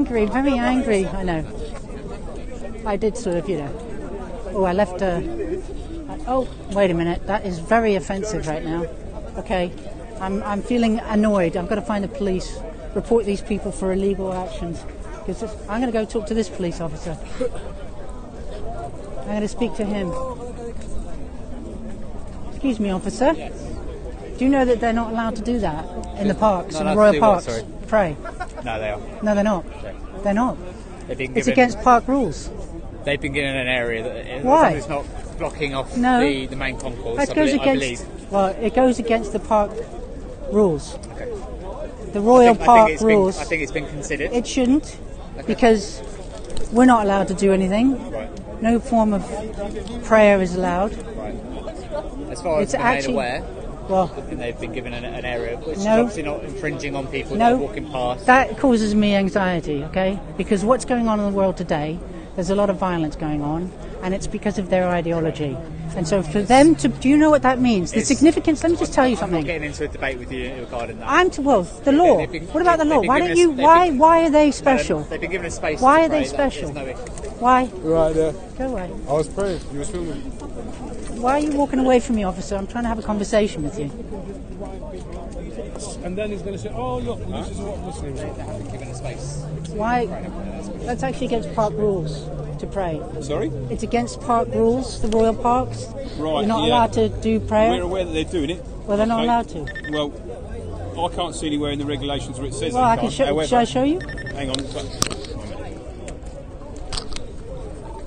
angry, very angry. I know. I did sort of, you know. Oh, I left oh, wait a minute. That is very offensive right now. Okay. I'm feeling annoyed. I've got to find the police, report these people for illegal actions. Because I'm going to go talk to this police officer. I'm going to speak to him. Excuse me, officer. Yes. Do you know that they're not allowed to do that in the parks, in the Royal Royal Parks? What, Pray. No, they are. No, they're not. Okay. They're not. It's against park rules. They've been given an area that Why? It's not blocking off the main concourse. That goes against. Well, it goes against the park rules. Okay. The Royal Park rules. I think it's been considered. It shouldn't, because we're not allowed to do anything. Right. No form of prayer is allowed. Right. As far as I'm made aware, I think they've been given an area which is obviously not infringing on people that are walking past. That causes me anxiety, okay? Because what's going on in the world today, there's a lot of violence going on, and it's because of their ideology. And so for them to, do you know what that means? The significance, let me just tell you something. I'm not getting into a debate with you regarding that. The law. What about the law? Why don't you, why are they special? They've been given a space. Why are they special? Why? Right there. Go away. I was praying. You were filming. Why are you walking away from me, officer? I'm trying to have a conversation with you. And then he's going to say, oh, look, this is what Muslims do. They haven't given a space. Why? That's actually against park rules to pray. Sorry? It's against park rules, the Royal Parks. Right, You're not allowed to do prayer. We're aware that they're doing it. Well, they're not allowed to. Well, I can't see anywhere in the regulations where it says well, they I can't. can show. However, shall I show you? Hang on.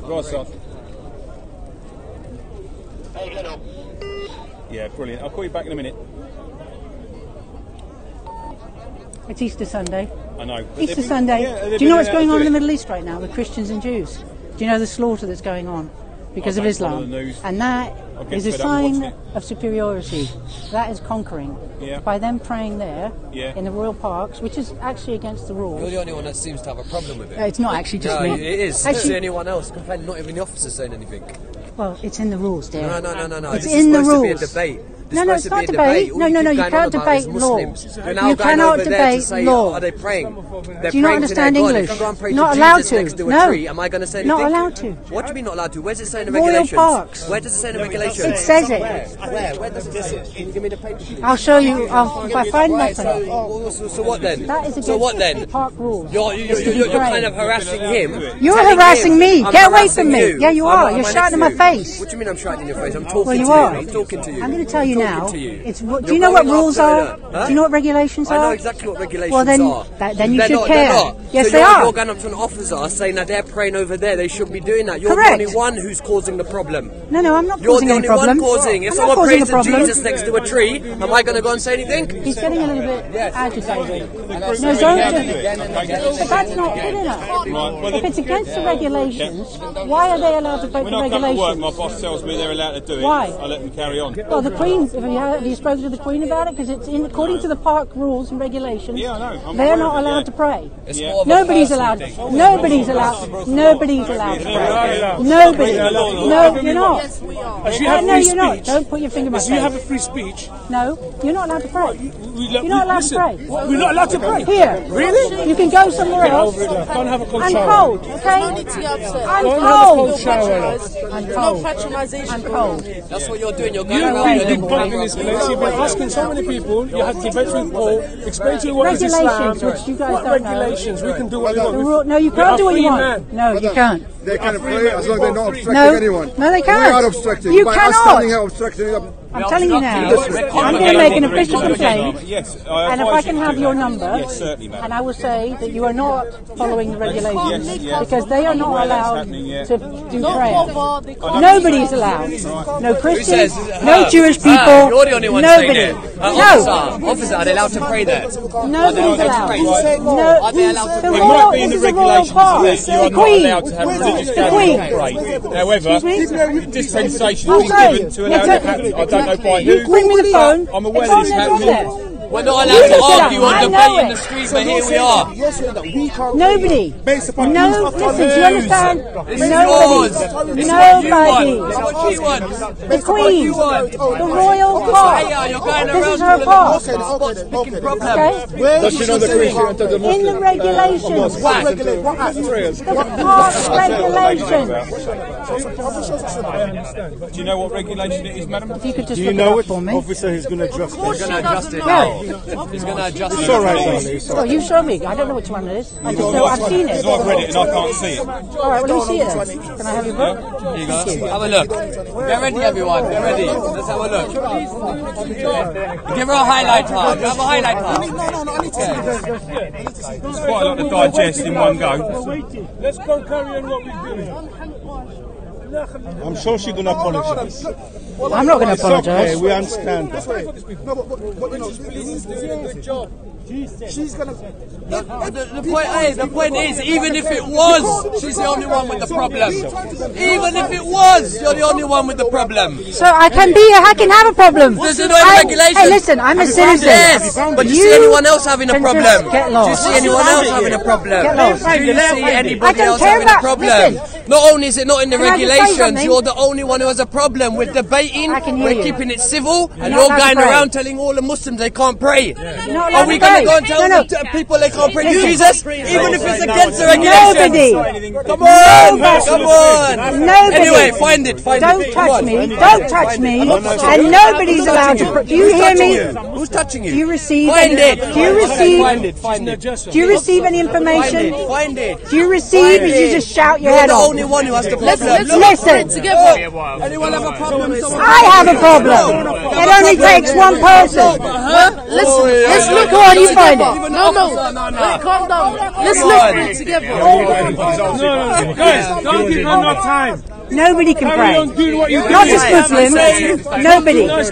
Right, son. Yeah, brilliant. I'll call you back in a minute. It's Easter Sunday. I know. Easter Sunday. Do you know what's going on in the Middle East right now with Christians and Jews? Do you know the slaughter that's going on because of Islam? And that is a sign of superiority. That is conquering. Yeah. By them praying there in the Royal Parks, which is actually against the rules. You're the only one that seems to have a problem with it. It's not actually just me. It is. Actually, anyone else complaining? Not even the officers saying anything. Well, it's in the rules, dear. No. It's this in the is rules. supposed to be a debate. No, it's not a debate. No, you can't debate law. You cannot debate law. Are they praying? They're do you not understand English? Not allowed to. No. Am I going to say anything? Not allowed to. What do you mean not allowed to? Where's it say in the Royal regulations? Parks. Where does it say in the regulations? It says it. Where does it say it? Can you give me the paper, please? I'll show you. If I find nothing. So what then? That is so what then? Park rules. You're kind of harassing him. You're harassing me. Get away from me. Yeah, you are. You're shouting in my face. What do you mean I'm shouting in your face? I'm talking to you. I'm talking to you. I'm going to tell you now. Do you know what rules are? Do you know what regulations are? I know exactly what regulations are. Well, then you should care. Yes, they are. You're going up to an officer saying that they're praying over there. They shouldn't be doing that. You're the only one who's causing the problem. No, I'm not causing any problem. You're the only one causing. If someone prays to Jesus next to a tree, am I going to go and say anything? He's getting a little bit agitated. No, don't do it. But that's not good enough. If it's against the regulations, why are they allowed to break the regulations? When I come to work, my boss tells me they're allowed to do it. Why? I let them carry on. Well, the Queen, have you spoken to the Queen about it? Because it's according to the park rules and regulations. Yeah, I know. They're not allowed to pray. Nobody's allowed. Nobody's allowed to pray. Nobody. No, you're not. Yes, we are. No, you're not. Don't put your finger in my face. You have a free speech. No, you're not allowed to pray. You're not allowed to pray. We're not allowed to pray. Here. Really? You can go somewhere else. Can't have a cold I'm shower. cold, okay? No need to get upset. I'm Don't cold. have a cold shower. No patronisation. I'm cold. That's what you're doing. You're going You've around been bugging this place. You've been asking so many people. You had debates with Paul. Explain to you what is Islam. Which you guys what don't know. regulations? We can do what we want. No, you can't do what you want. No, you can't. They can pray as long as they're not obstructing anyone. No, they can't. We are obstructing. You By cannot. us standing here obstructing. I'm telling you now. I'm going to make an official complaint. Yes, and if I can have your number, yes, certainly, madam. And I will say that you are not following the regulations because they are not allowed to do prayer. Nobody is allowed. No Christians, no Jewish people. You're the only one nobody. saying it. No. Officer, are they allowed to pray there? Nobody's allowed. Are they allowed to It pray? might be in the regulations that you are not allowed to have religious gatherings and pray. However, dispensation has been given to allow that to happen. I don't know by who. You bring me the phone. I'm aware that this happens. We're not allowed to argue or debate in the street, but here we are. Nobody. No, listen, do you understand? Nobody. The Queen. The royal park. This is her park. Okay? Does she know the Queen? In the regulations. The park regulations. Do you know what regulation it is, madam? If you could just look it up for me. Officer who's going to adjust it. He's going to adjust it. Yeah. He's going to adjust it. It's all right, darling. Oh, you show me. I don't know which one it is. I just know I've seen it. I've read it and I can't see it. All right, well, let me see it then. Can I have your book? Here you go. Have a look. Get ready, everyone. Get ready. Let's have a look. Give her a highlight card. Have a highlight card. It's quite a lot to digest in one go. Let's go carry on what we're doing. I'm sure she's going to apologise. I'm not going to apologise. Okay, we understand that. She's going to... The point is, even if it was, she's the only one with the problem. Even if it was, you're the only one with the problem. So I can have a problem. There's no regulation. Hey, listen, I'm a citizen. Yes, but do you see anyone else having a problem? Get Do lost. you see anyone else having a problem? Get lost. Do you see anybody else care having a about- problem? listen. Not only is it not in the Can I just say regulations, something? you're the only one who has a problem. We're debating, I can hear we're you. keeping it civil, and not you're allowed to going pray. around telling all the Muslims they can't pray. Not allowed Are we to going to pray. go and tell No. the people they can't pray to Listen. Jesus? Even if it's against the regulations. Nobody. Come on, come on. Nobody. Anyway, find it. Don't touch me. Don't touch me. And nobody's allowed to. Do you hear me? Who's touching you? Do you receive? Find it. Do you receive? Find it. Find it. Do you receive any information? Find it. Do you receive? Or you just shout your You're head the off? only one who has the problem. Listen. Anyone have a problem? I have a problem. It only takes one person. Let's look. Go on, you find it. No. Wait, calm down. Let's look together. Guys, don't give her no time. Nobody can Carry pray. on doing what you're doing. Not just Muslims. Nobody. That's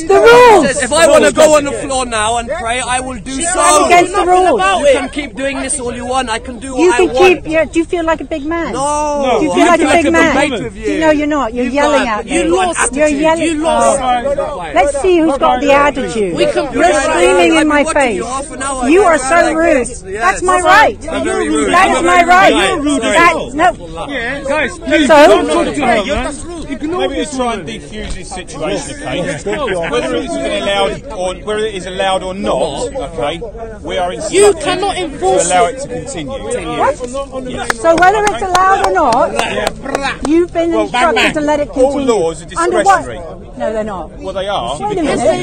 the rules. If I want to go on the floor now and pray, I will do so. That's against the rules. You can keep doing this all you want. I can do You what I can want. keep. Yeah, do you feel like a big man? No. Do you feel like a big man? debate with you. No, you're not. You're yelling at me. You lost. You're yelling. You lost. Oh. Let's see who's got the attitude. We can You're screaming in my I've been watching face. you half an hour. You are so rude. That's my right. very rude. That is my right. No. Yeah, guys, please So- don't talk to her, man. Ignore Maybe to try and defuse this situation, okay? Whether it is allowed or not, okay? We are insisting You cannot enforce to allow it to continue. So whether it's allowed or not, you've been instructed to let it continue. All laws are Under what? discretionary. No, they're not. Well, they are. Wait a minute. Whether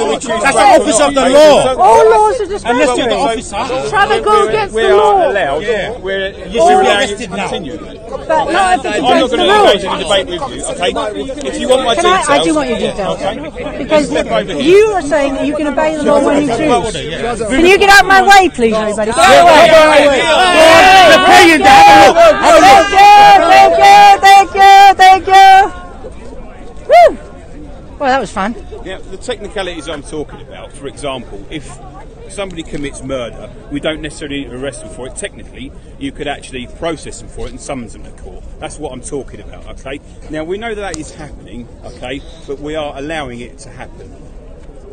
we choose That's to the office of the law. All laws are discretionary. Trying to go against we the are law. allowed. We're allowing it to continue. But not if it's I'm not against the going to engage in a rules. debate with you, okay? If you want my Can details, I do want your details. Okay. Because Step over here. you are saying that you can obey the law when you choose. Can you get out of my way, please, everybody? Get Thank you. Woo! Well, that was fun. Yeah, the technicalities I'm talking about, for example, if somebody commits murder, we don't necessarily arrest them for it. Technically, you could actually process them for it and summons them to court. That's what I'm talking about, okay? Now, we know that is happening, okay, but we are allowing it to happen.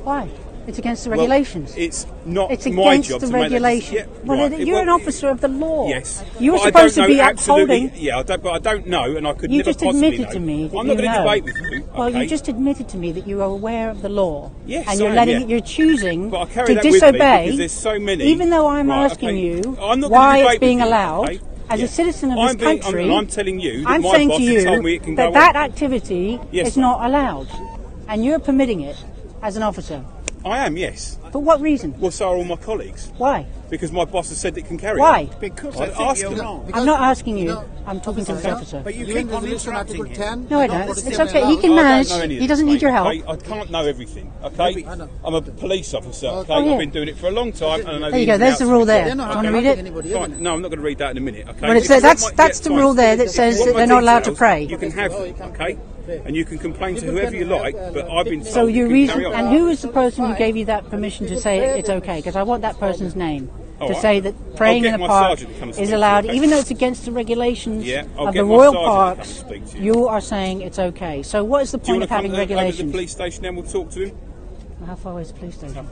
Why? It's against the regulations. Well, it's not It's my against job the to make that regulation. decision. Yeah, Well, right. you're an officer of the law. Yes. You were But I supposed to don't be know absolutely- upholding. Yeah, but I don't know, and I could You never just possibly admitted know. to me that I'm you not going to know. debate with you. Well, okay? you just admitted to me that you are aware of the law. Yes, and you're I am, letting yeah. you're choosing But I carry to that with me disobey. because there's so many. Even though I'm Right, asking okay. you I'm not gonna why debate it's being with you, allowed. okay? As Yeah. a citizen of I'm this country, and I'm telling you that I'm my saying boss to has you told me it can that go that on. activity Yes, is ma'am. not allowed, and you're permitting it as an officer. I am, yes. For what reason? Well, so are all my colleagues. Why? Because my boss has said it can carry Why? on. Because I asked him. I'm not asking you. I'm talking to the officer. But you keep on interrupting him. No, I don't. It's okay. He can I manage. don't know any of He this, doesn't need mate, your help. okay? I can't know everything, okay? I'm a police officer, okay? Oh, yeah. I've been doing it for a long time, and I know There you the go. ins and There's outs the of rule the there. job. Do you want to read it? Fine. No, I'm not going to read that in a minute, okay? Well, it's If you that's want that's the fine. rule there that If says you want that my they're not allowed to details, pray. You can have them, okay? And you can complain to whoever you like, but I've been told So you your can reason, carry on. and who is the person who gave you that permission to say it's okay? Because I want that person's name All to right. say that praying I'll in get the my park sergeant to come and is speak to you, allowed, okay? even though it's against the regulations Yeah, I'll of get the my royal sergeant to come and parks. speak to you. You are saying it's okay. So what is the Do you point want of to come having over to the regulations? police station and we'll talk to him? How far away is the police station?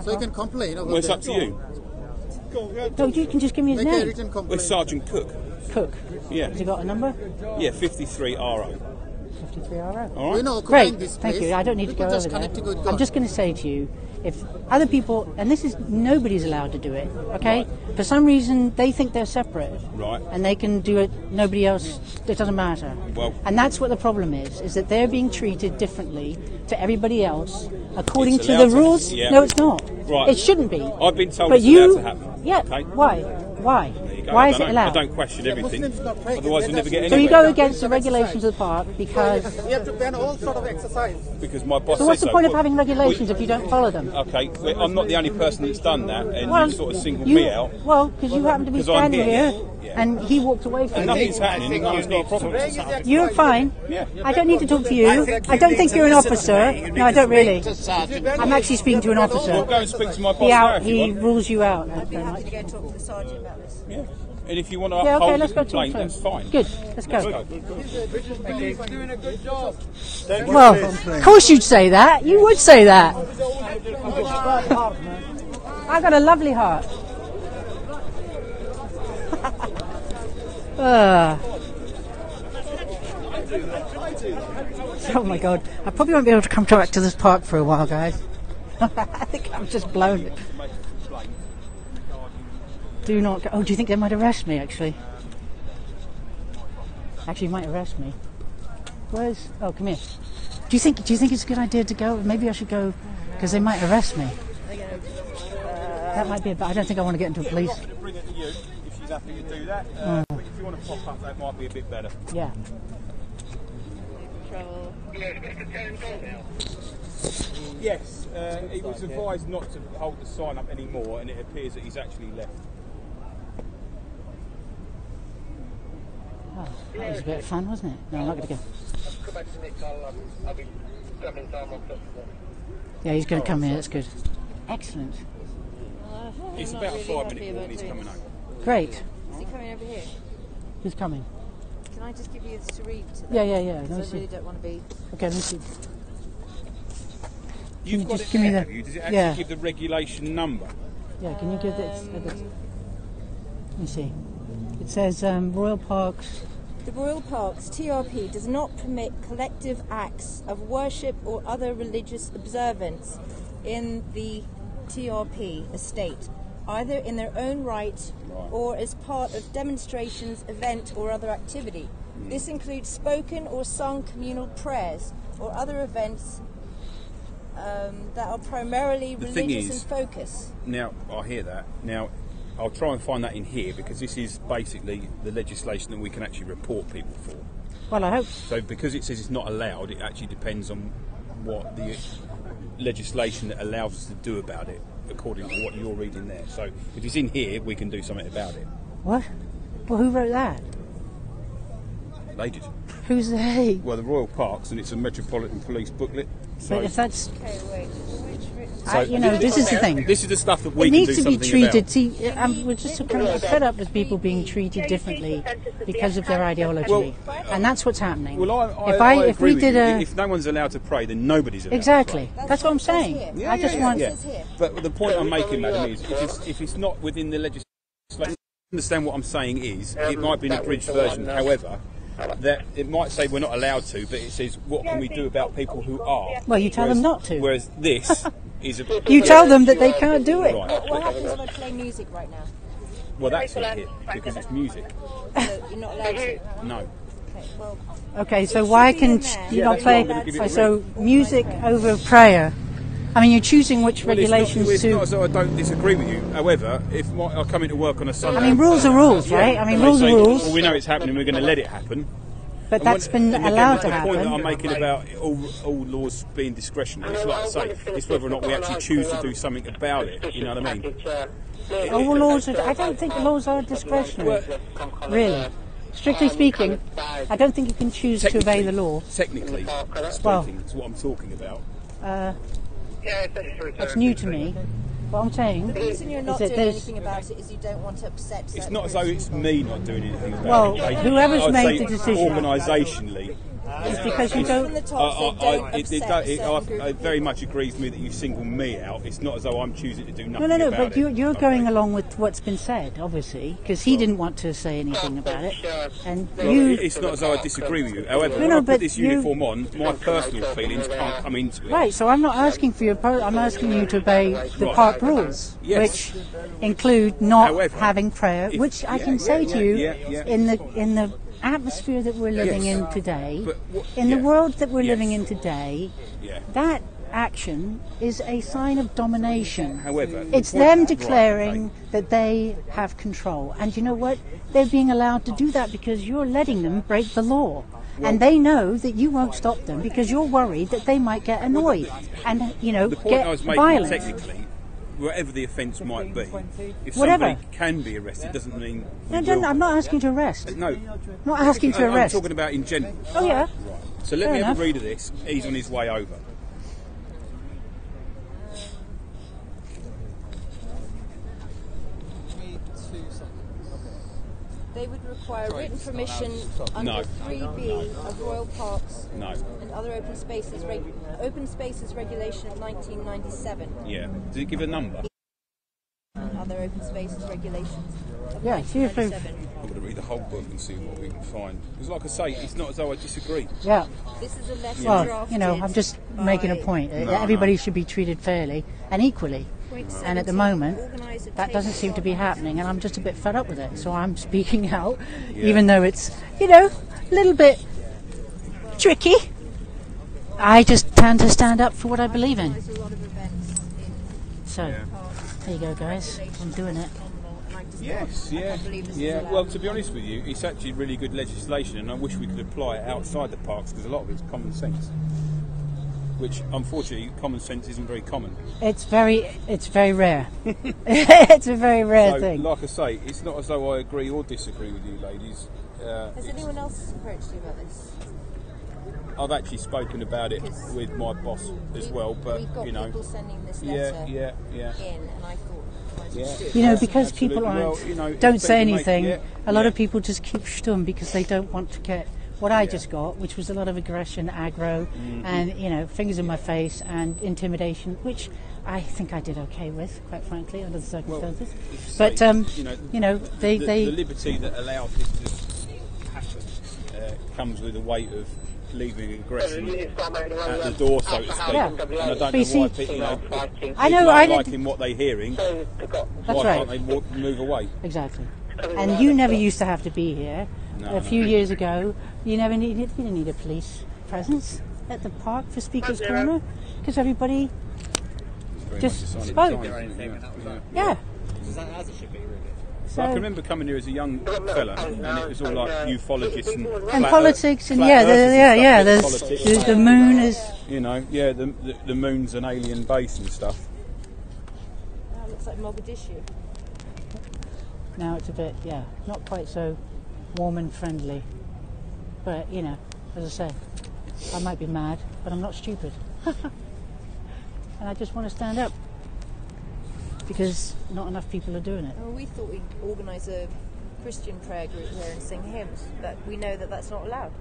So you can complain. Well, it's up to you. No, you can just give me his Make a name. written We're complaint. Sergeant Cook. Cook. Yeah. Has he got a number? Yeah, 53 RO. 53 RO. All We right. know, Great, this thank place. you. I don't need to People go just over there. connect to good I'm God. just going to say to you, if other people, and this is, nobody's allowed to do it, okay? Right. For some reason, they think they're separate. Right. And they can do it, nobody else, it doesn't matter. Well- and that's what the problem is that they're being treated differently to everybody else according It's to allowed the to- rules. yeah. No, it's not. Right. It shouldn't be. I've been told But it's you, allowed to happen. Yeah, Okay. why? Why? There you go. Why I is don't it know. allowed? I don't question everything. Muslims got practice. Otherwise, we'll never get So you anywhere. go against the regulations of the park because... You have to ban all sort of exercise. Because my boss So what's said the point of Well, having regulations if you don't follow them? Okay, well, I'm not the only person that's done that, and Well, you sort of singled you- me out. Well, because you happen to be 'Cause I'm standing here, here, yeah. and he walked away from And you. nothing's happening, and no one's got a problem. You're fine. Yeah. I don't need to talk to you. I don't think you're an officer. No, I don't really. I'm actually speaking to an We'll officer. go and speak to my boss He, now if you he want. rules you out. I'd be happy to go talk to the sergeant about this. Yeah. And if you want to Yeah, uphold okay, let's the go talk complaint, to him. that's fine. Good, let's go. Police are doing a good job. Well, of course you'd say that. You would say that. I've got a lovely heart. Oh my God, I probably won't be able to come back to this park for a while, guys. I think I've just blown it. Do not go. Oh, do you think they might arrest me, actually? Actually, might arrest me. Where's... Oh, come here. Do you think it's a good idea to go? Maybe I should go, because they might arrest me. That might be, but I don't think I want to get into a police... Bring it to you if she's happy to do that. But if you want to pop up, that might be a bit better. Yeah. Yes, he was advised not to hold the sign up anymore, and it appears that he's actually left. Oh, that was a bit of fun, wasn't it? No, I'm not going to go. Yeah, he's going to come here, that's good. Excellent. It's about a 5-minute walk and he's coming over. Great. Is he coming over here? Who's coming? Can I just give you this to read to them? Yeah, yeah, yeah. Because Let me I see. really don't want to be... Okay, let me see. You've got just it give me there, the- have you? Does it actually yeah. give the regulation number? Yeah, can you give this? Let me see. It says Royal Parks. The Royal Parks, TRP, does not permit collective acts of worship or other religious observance in the TRP estate, either in their own right or as part of demonstrations, event or other activity. This includes spoken or sung communal prayers or other events that are primarily The thing religious is- in focus. Now, I hear that. Now, I'll try and find that in here because this is basically the legislation that we can actually report people for. Well, I hope. So because it says it's not allowed, it actually depends on what the legislation that allows us to do about it, according to what you're reading there. So if it's in here, we can do something about it. What? Well, who wrote that? They did. Who's they? Well, the Royal Parks, and it's a Metropolitan Police booklet. So, But if that's, Okay, wait. this is the thing. this is the stuff that we It can do needs to be something treated. about. See, we're just kind of fed up with people being treated differently because of their ideology, and that's what's happening. Well, if agree we with did you. a If no one's allowed to pray, then nobody's allowed exactly, to pray. that's what I'm saying. Yeah, I just want. yeah. But the point I'm making, madam, is if it's not within the legislation, understand what I'm saying is it might be an abridged version. However, that it might say we're not allowed to, but it says what can we do about people who are. Well, you tell them not to. Whereas this is a. You tell them that they can't do it. Right. What happens if I play music right now? Well, that's in here because it's music. So you're not allowed to? No. Okay, well, Okay, so why can you not that's play? what I'm gonna give it So music over prayer. I mean, you're choosing which Well, regulations it's to. not as though I don't disagree with you. However, if I come into work on a Sunday, I mean, rules are rules, right? I mean, and they rules are say, rules. Well, we know it's happening. We're going to let it happen. But And that's been and again, allowed to the point that I'm happen. making about all laws being discretionary, it's like I say, it's whether or not we actually choose to do something about it. You know what I mean? All laws are, I don't think laws are discretionary. Really. Strictly speaking, I don't think you can choose to obey the law. Technically Well- speaking, that's what I'm talking about. It's new to me. What I'm saying the reason you're is not that doing there's. anything about it is you don't want to upset It's certain not as though groups it's of me not doing anything about Well, it. whoever's I'd made say the decision. Organisationally, It's because you don't. It very much agrees with me that you single me out. It's not as though I'm choosing to do nothing. No. But you're going along with what's been said, obviously, because he didn't want to say anything about it, and you. It's not as though I disagree with you. However, when I put this uniform on, my personal feelings can't come into it. Right. So I'm not asking for I'm asking you to obey the park rules, which include not having prayer. Which I can say to you, in the atmosphere that we're living in today, in the world that we're living in today, that action is a sign of domination. However, it's them declaring that they have control, and you know what? They're being allowed to do that because you're letting them break the law. And they know that you won't stop them because you're worried that they might get annoyed and, get violent. Technically, whatever the offence might be, if somebody can be arrested, doesn't mean... I'm not asking to arrest. No. I'm not asking to arrest. I'm talking about in general. Oh, yeah. Right. So let me have a read of this. He's on his way over. They would require written permission under 3B of Royal Parks and other open spaces regulation of 1997. Yeah. Did it give a number? Other open spaces regulations of 1997. I'm going to read the whole book and see what we can find. Because like I say, it's not as though I disagree. Yeah. This is a letter drafted I'm just making a point. Everybody should be treated fairly and equally. And at the moment, that doesn't seem to be happening, and I'm just a bit fed up with it. So I'm speaking out, even though it's, a little bit tricky. I just plan to stand up for what I believe in. So, there you go, guys. I'm doing it. Yes, yeah. Well, to be honest with you, it's actually really good legislation, and I wish we could apply it outside the parks because a lot of it's common sense. Which, unfortunately, common sense isn't very common. It's very rare. It's a very rare thing. Like I say, it's not as though I agree or disagree with you, ladies. Has anyone else approached you about this? I've actually spoken about it with my boss as well, but we've got people sending this letter in, and I thought. Because people don't say anything. A lot of people just keep stum because they don't want to get. What I just got, which was a lot of aggression, aggro, and fingers in my face and intimidation, which I think I did okay with, quite frankly, under the circumstances. But the liberty that allows this to happen comes with a weight of leaving aggression at the door, so to speak. And I don't know why people, not liking what they're hearing. Why can't they move away? Exactly. And you never used to have to be here. A few years ago, you didn't need a police presence at the park for Speaker's Corner because everybody just spoke. Yeah. So I can remember coming here as a young fella, and it was all like ufologists and politics, and the moon is. The moon's an alien base and stuff. It looks like Mogadishu. Now it's a bit, not quite so warm and friendly. But, as I say, I might be mad, but I'm not stupid. And I just want to stand up. Because not enough people are doing it. Well, we thought we'd organise a Christian prayer group here and sing hymns, but we know that that's not allowed.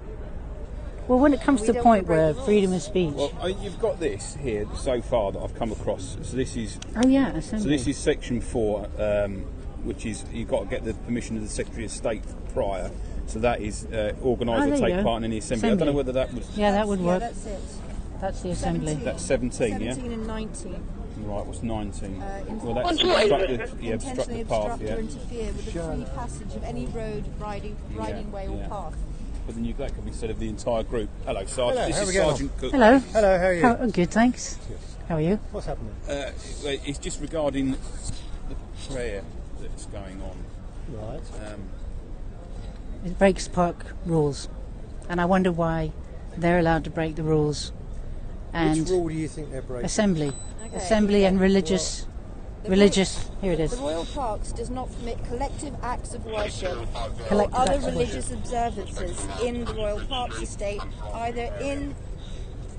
Well, when it comes to the point where freedom of speech... Well, you've got this here so far that I've come across. So this is... Oh, yeah, assembly. So this is section 4, which is you've got to get the permission of the Secretary of State prior. So that is organise or take part in any assembly. I don't know whether that was... Yeah, that would work. That's it. That's the assembly. That's 17, 17 and 19. Right, what's 19? Well, that's obstruct the path, or interfere with the free passage of any road, riding way or path. But then that could be said of the entire group. Hello, Sergeant. This is Sergeant Cook. Hello. Hello, how are you? Good, thanks. Yes. How are you? What's happening? It's just regarding the prayer that's going on. Right. It breaks park rules, and I wonder why they're allowed to break the rules. And which rule do you think they're breaking? Assembly and religious. Here it is. The Royal Parks does not permit collective acts of worship or other religious observances in the Royal Parks estate, either in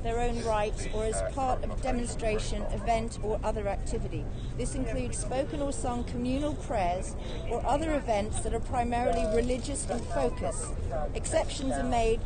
their own right or as part of a demonstration, event or other activity. This includes spoken or sung communal prayers or other events that are primarily religious in focus. Exceptions are made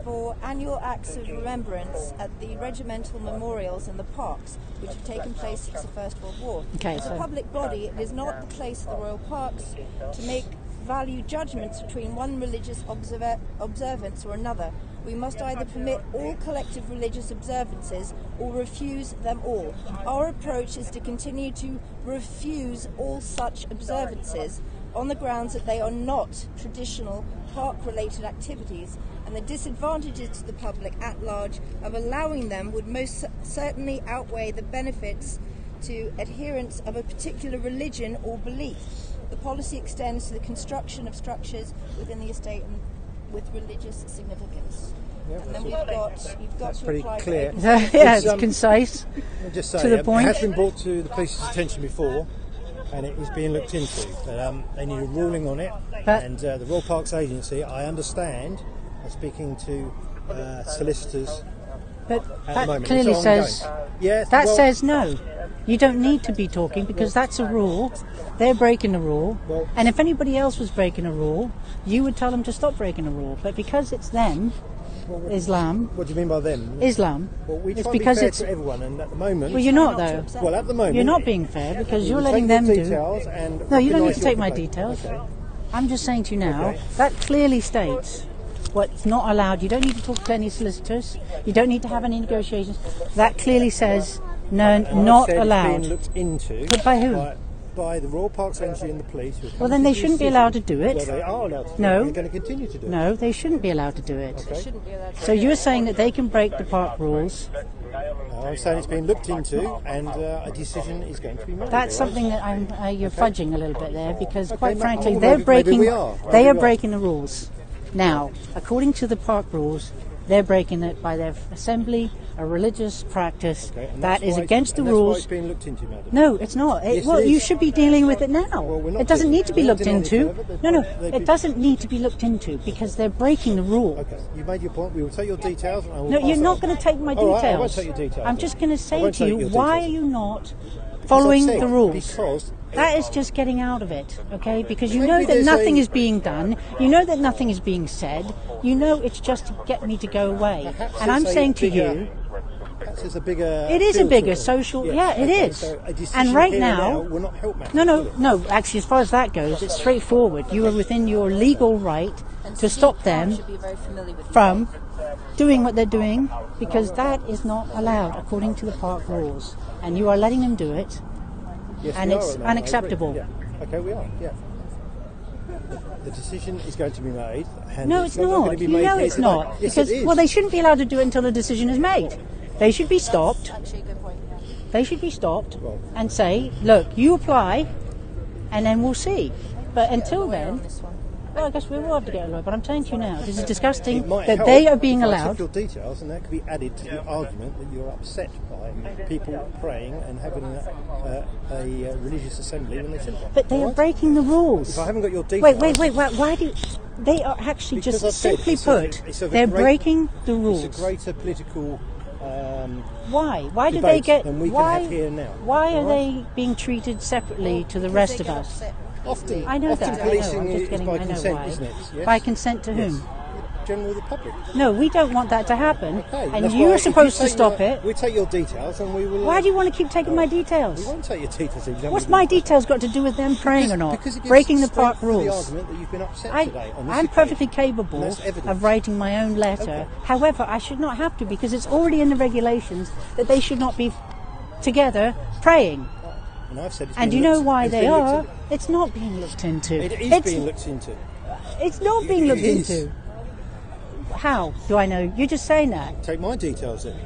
for annual acts of remembrance at the regimental memorials in the parks, which have taken place since the First World War. As a public body, it is not the place of the Royal Parks to make value judgments between one religious observance or another. We must either permit all collective religious observances or refuse them all. Our approach is to continue to refuse all such observances on the grounds that they are not traditional park-related activities, and the disadvantages to the public at large of allowing them would most certainly outweigh the benefits to adherents of a particular religion or belief. The policy extends to the construction of structures within the estate and with religious significance. Yep, and then you've got to pretty apply clear. Yeah, it's concise. Just say, to the point. It has been brought to the police's attention before, and it is being looked into. They need a ruling on it, and the Royal Parks Agency, I understand, are speaking to solicitors. But that clearly says says no. You don't need to be talking because that's a rule. They're breaking the rule, and if anybody else was breaking a rule, you would tell them to stop breaking a rule. But because it's them, Islam. What do you mean by them? Islam. Well, we it's try because to be fair it's to everyone, and at the moment. Well, you're not though. Well, at the moment, you're not being fair because you're letting them do. No, you don't need to take my details. Okay. I'm just saying to you now that clearly states what's not allowed. You don't need to talk to any solicitors. You don't need to have any negotiations. That clearly says no, not allowed. It's being looked into. But by who? By the Royal Parks Agency and the police. Well, then they shouldn't be allowed to do it. Well, they are allowed to do it. No. They're going to continue to do it. No, they shouldn't be allowed to do it. Okay. So you're saying that they can break the park rules? I'm saying it's being looked into, and a decision is going to be made. That's something that you're fudging a little bit there, because quite frankly, they are breaking the rules. Now, according to the park rules, they're breaking it by their assembly, a religious practice that is against the rules. That's why it's being looked into, madam. No, it's not. You should be dealing with it now. It doesn't need to be looked into. No, it doesn't need to be looked into because they're breaking the rule. Okay, you made your point. We will take your details. And I will no, you're not going to take my details. I won't take your details. I'm just going to say to you, why are you not following the rules? Because that is just getting out of it, okay? Because you know that nothing is being done. You know that nothing is being said. You know it's just to get me to go away. And I'm saying to you, it is a bigger social. Yeah, it is. So and right now, will not help matters. No. Actually, as far as that goes, it's straightforward. You are within your legal right to stop them from doing what they're doing, because that is not allowed according to the park rules, and you are letting them do it. Yes, and it's unacceptable. Yeah. Okay, we are. Yeah. The decision is going to be made. And no, it's not. You know it's not. Yes, because, it is. Well, they shouldn't be allowed to do it until the decision is made. They should be stopped. They should be stopped and say, look, you apply, and then we'll see. But until then, well, I guess we will have to get a lawyer. But I'm telling you now, this is disgusting that they are being allowed. Your details, and that could be added to the argument that you're upset by people praying and having a religious assembly when they shouldn't. But they are breaking the rules. If I haven't got your details. Wait. Why do you, they are actually just simply put? They're breaking the rules. It's a greater political. Why? Why do they get? Than we can have here now. Why are they being treated separately to the rest of us? Often, I know that. Policing I'm just getting, is by I know consent, why. isn't it? Yes. By consent to whom? Generally the public. No, we don't want that to happen. Okay, and you're supposed to stop it. We take your details and we will. Why do you want to keep taking my details? We won't take your details. If you don't. What's my details got to do with them praying or not? Because it breaking the park rules. The argument that you've been upset today on this I'm occasion. perfectly capable of writing my own letter. Okay. However, I should not have to, because it's already in the regulations that they should not be together praying. And I've said it's and you know why they are? It's not being looked into. It is being looked into. It's not being looked into. How do I know? You're just saying that. Take my details then.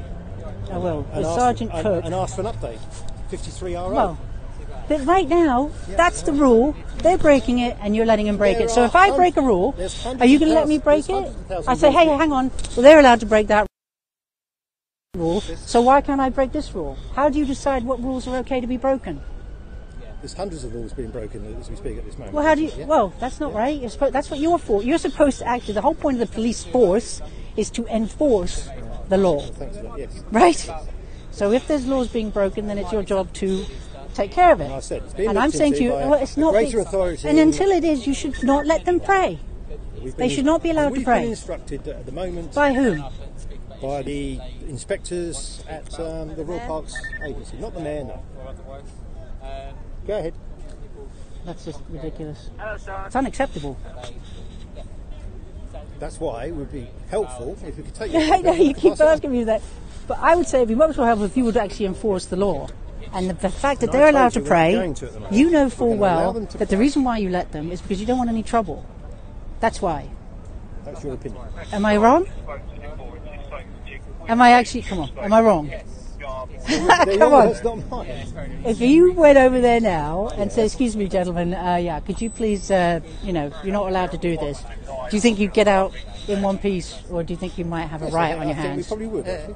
I will. With Sergeant Cook. And ask for an update. 53RO. Well, but right now, that's the rule. They're breaking it, and you're letting them break it. So if I break a rule, are you going to let me break it? I say, hey, hang on. Well, they're allowed to break that rule. So why can't I break this rule? How do you decide what rules are okay to be broken? There's hundreds of rules being broken as we speak at this moment. Well, how do you? Yeah. Well, that's not right. That's what you're for. You're supposed to actually. The whole point of the police force is to enforce the law. Thanks for that. Yes. Right. So if there's laws being broken, then it's your job to take care of it. And I said, it's being and I'm saying to you, well, it's not. Greater authority. And until it is, you should not let them pray. They should not be allowed to pray. We've been instructed that at the moment... By whom? By the inspectors at the Royal Parks Agency, not the mayor, no. Go ahead. That's just ridiculous. It's unacceptable. That's why it would be helpful if we could take... I know, you keep asking me that. But I would say it would be much more helpful if you would actually enforce the law. And the fact that they're allowed to pray, you know full well that the reason why you let them is because you don't want any trouble. That's why. That's your opinion. Am I wrong? Am I actually... Come on. Am I wrong? Come on. That's not mine. If you went over there now and said, excuse me, gentlemen, could you please, you're not allowed to do this. Do you think you'd get out in one piece, or do you think you might have a riot on your hands? We probably would, actually.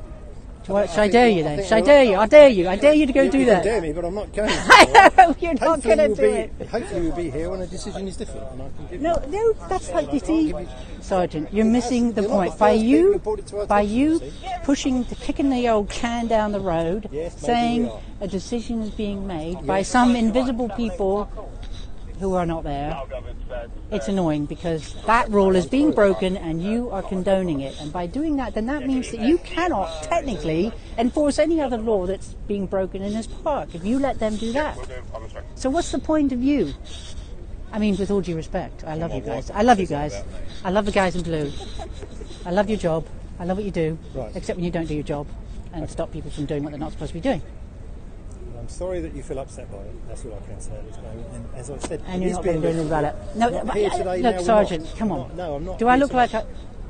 Should I dare you then? Should I dare you? I dare you. I dare you to go do that. You can dare me, but I'm not going to. I know, you're not going to do it. Hopefully we'll be here when a decision is different. And I can give no, that's like, you see, Sergeant, you're missing the point. By you kicking the old can down the road, saying a decision is being made by some invisible people who are not there, it's annoying because that rule is being broken and you are condoning it. And by doing that, then that means that you cannot technically enforce any other law that's being broken in this park if you let them do that. So what's the point of you? I mean, with all due respect, I love you guys. I love you guys. I love the guys in blue. I love your job. I love what you do, except when you don't do your job and stop people from doing what they're not supposed to be doing. I'm sorry that you feel upset by it. That's all I can say at this moment. And as I said, and you're not going to do anything about it. No, today, look, Sergeant, come on. No, I'm not. Do I look like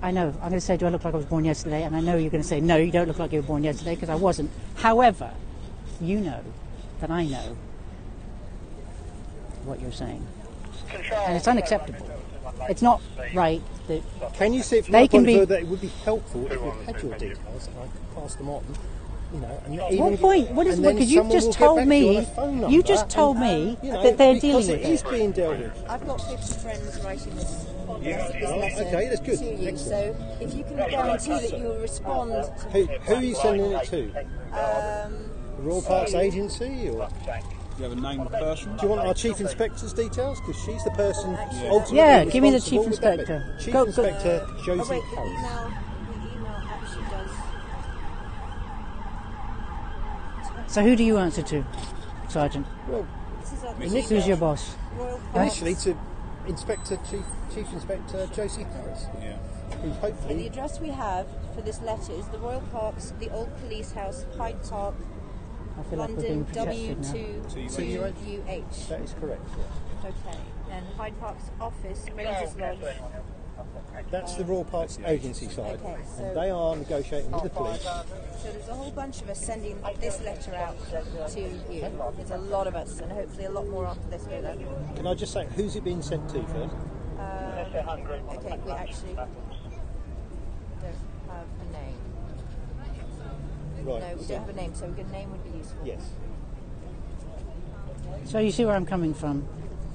I know. I'm going to say, do I look like I was born yesterday? And I know you're going to say, no, you don't look like you were born yesterday, because I wasn't. However, you know that I know what you're saying, and it's unacceptable. It's not right that. Can you see it from the point of view that it would be helpful if we had your details and I could pass them on? What point? What is? Because you just told me. You just told me that they're dealing with it. It is being dealt with. I've got 50 friends writing this letter. Okay, that's good. To you. So if you can guarantee that you will respond. Who are you sending it to? The Royal Parks Agency, or? Do you have a name of the person? Do you want our Chief Inspector's details? Because she's the person ultimately Yeah, give me the Chief Inspector. Chief Inspector Josie Harris. The email actually does. So who do you answer to, Sergeant? Well, who's your boss? Initially to Chief Inspector Josie Harris. Yeah. Who hopefully. The address we have for this letter is the Royal Parks, the Old Police House, Hyde Park, London, W2UH. That is correct. Yeah. Okay. And Hyde Park's office, Rangers Lodge. That's the Royal Parks Agency side, and they are negotiating with the police. So there's a whole bunch of us sending this letter out to you. There's a lot of us, and hopefully a lot more after this go then. Can I just say, who's it been sent to first? Okay, we actually don't have a name. Right. No, we don't have a name, so a good name would be useful. Yes. So you see where I'm coming from?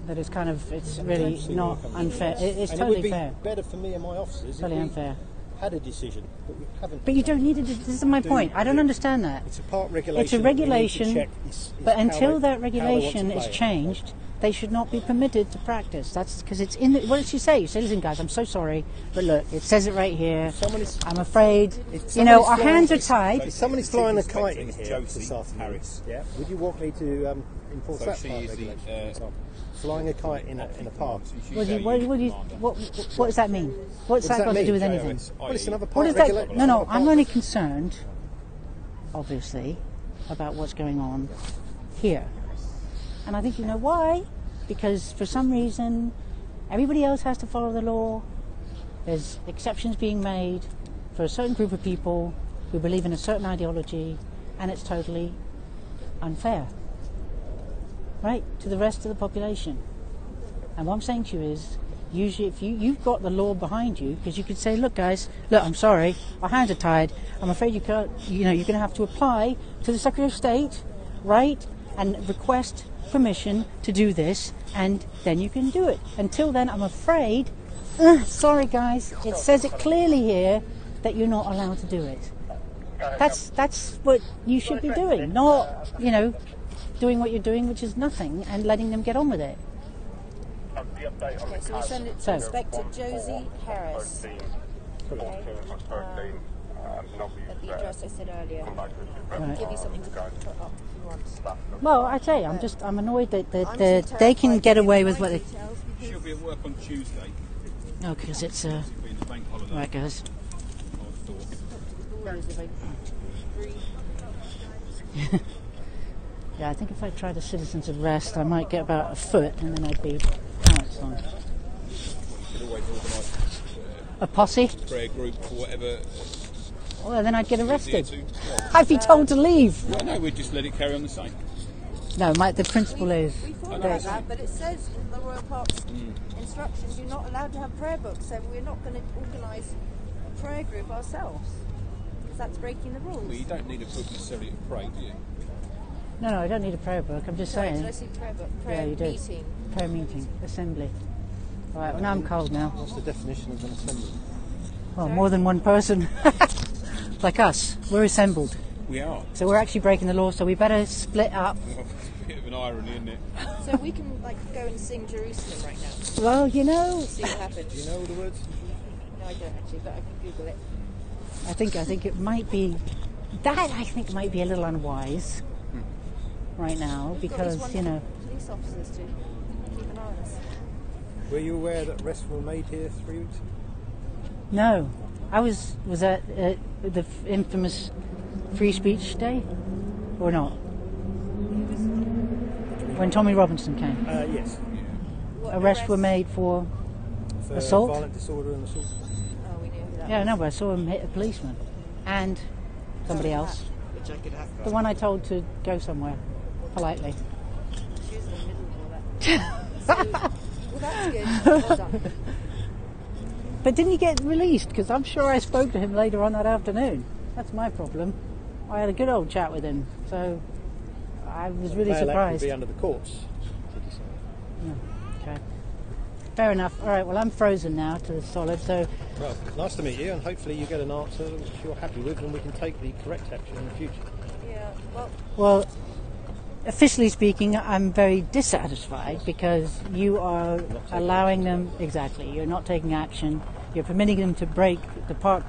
That it's kind of, it's really not unfair. It's totally fair. It would be better for me and my officers totally unfair. Had a decision, but we haven't. But you don't need it. This is my point. I don't understand that. It's a park regulation. It's a regulation, but until that regulation is changed, they should not be permitted to practice. That's because it's in the, what did she say? You said, listen guys, I'm so sorry, but look, it says it right here. I'm afraid, our hands are tied. If somebody's flying a kite in here this afternoon, would you want me to enforce that park regulation? Flying a kite in a park. What does that mean? What's that got to do with anything? Well, it's another park regulation. No, I'm only concerned, obviously, about what's going on here. And I think you know why. Because for some reason, everybody else has to follow the law. There's exceptions being made for a certain group of people who believe in a certain ideology, and it's totally unfair. Right, to the rest of the population. And what I'm saying to you is, usually if you've got the law behind you, because you could say, look guys, look, I'm sorry, our hands are tied, I'm afraid you're going to have to apply to the Secretary of State, right, and request permission to do this, and then you can do it. Until then, I'm afraid, sorry guys, it says it clearly here that you're not allowed to do it. That's what you should be doing, not, doing what you're doing, which is nothing, and letting them get on with it. Okay, so we send it to Inspector Josie Harris. Okay. At the address I said earlier. I can give you something to put up if you want. Well, I tell you, I'm annoyed that they can get away with what they. She'll be at work on Tuesday. Oh, because it's right, guys. Yeah, I think if I tried a citizen's arrest, I might get about a foot, and then I'd be pounced on. Could always organise a posse, prayer group, or whatever. Well, then I'd get arrested. I'd be told to leave. Well, no, we'd just let it carry on the same. No, the principle is. We thought about that, but it says in the Royal Parks instructions you're not allowed to have prayer books, so we're not going to organise a prayer group ourselves, because that's breaking the rules. Well, you don't need a book necessarily to pray, do you? No, I don't need a prayer book. I'm just saying. Did I see prayer book? Prayer yeah, you do. Meeting. Prayer meeting, assembly. All right, well, now I'm cold now. What's the definition of an assembly? Well, more than one person. Like us, we're assembled. We are. So we're actually breaking the law, so we better split up. A bit of an irony, isn't it? So we can go and sing Jerusalem right now. Well, you know. See what happens. Do you know all the words? No, I don't actually, but I can Google it. I think it might be that. I think might be a little unwise right now because police officers to keep an eye on us. Were you aware that arrests were made here 3 weeks ago? No, I was at the infamous Free Speech Day, or not? When Tommy Robinson came. Yes. Arrests were made for assault. Violent disorder and assault. Oh, we knew who that Yeah, was. no, but I saw him hit a policeman and somebody else. The one I told to go somewhere politely. She was in the middle of all that. Well, that's good. Well done. But didn't he get released? Because I'm sure I spoke to him later on that afternoon. That's my problem. I had a good old chat with him, so I was really bail act surprised. would be under the courts. Okay. Fair enough. All right, well, I'm frozen now to the solid, so... Well, nice to meet you, and hopefully you get an answer which you're happy with, and we can take the correct action in the future. Yeah, well, officially speaking, I'm very dissatisfied because you are allowing them... Exactly. You're not taking action. You're permitting them to break the park